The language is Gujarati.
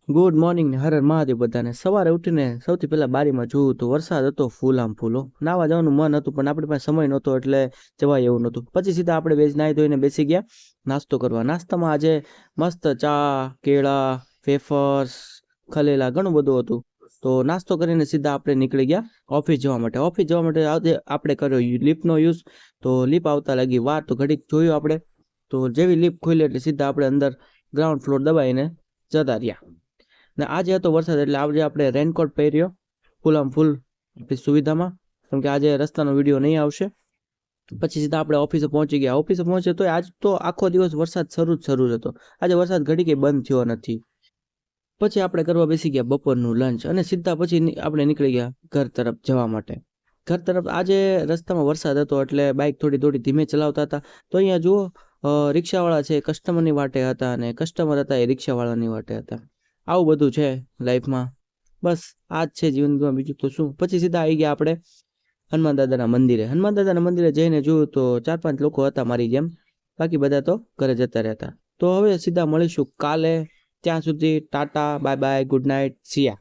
ગુડ મોર્નિંગ ને હર હર મહાદેવ બધાને. સવારે ઉઠીને સૌથી પહેલા બારીમાં જોયું તો વરસાદ હતો ફૂલામ ફૂલો. નાવા જવાનું મન હતું પણ આપણી પાસે સમય નહોતો એટલે જવાય એવું નહોતું. પછી સીધા આપણે નાહી ધોઈને બેસી ગયા નાસ્તો કરવા. નાસ્તામાં આજે મસ્ત ચા, કેળા, વેફર્સ, ખલેલા ઘણું બધું હતું. તો નાસ્તો કરીને સીધા આપણે નીકળી ગયા ઓફિસ જવા માટે. ઓફિસ જવા માટે આજે આપણે કર્યો લિફ્ટનો યુઝ. તો લિફ્ટ આવતા લાગી વાર તો ઘડીક જોયું આપણે. તો જેવી લિફ્ટ ખુલી એટલે સીધા આપણે અંદર ગ્રાઉન્ડ ફ્લોર દબાઈને જતા રહ્યા. ને આજે હતો વરસાદ એટલે આજે આપણે રેનકોટ પહેર્યો ફૂલ આમ ફૂલ આપણી સુવિધામાં, કેમ કે આજે રસ્તાનો વિડીયો નહીં આવશે. પછી સીધા આપણે ઓફિસે પહોંચી ગયા. ઓફિસે પહોંચે તો આજ તો આખો દિવસ વરસાદ શરૂ જ હતો. આજે વરસાદ ઘડી કંઈ બંધ થયો નથી. પછી આપણે કરવા બેસી ગયા બપોરનું લંચ અને સીધા પછી આપણે નીકળી ગયા ઘર તરફ જવા માટે. ઘર તરફ આજે રસ્તામાં વરસાદ હતો એટલે બાઇક થોડી ધીમે ચલાવતા હતા. તો અહીંયા જુઓ રિક્ષાવાળા છે કસ્ટમરની વાટે હતા અને કસ્ટમર હતા એ રિક્ષાવાળાની વાટે હતા. આવું બધું છે લાઈફમાં. બસ આ જ છે જીવનમાં, બીજું તો શું. પછી સીધા આવી ગયા આપણે હનુમાન દાદાના મંદિરે. હનુમાન દાદાના મંદિરે જઈને જોયું તો 4-5 લોકો હતા મારી જેમ, બાકી બધા તો ઘરે જતા રહેતા. તો હવે સીધા મળીશું કાલે. ત્યાં સુધી tata, bye bye, good night, સિયા.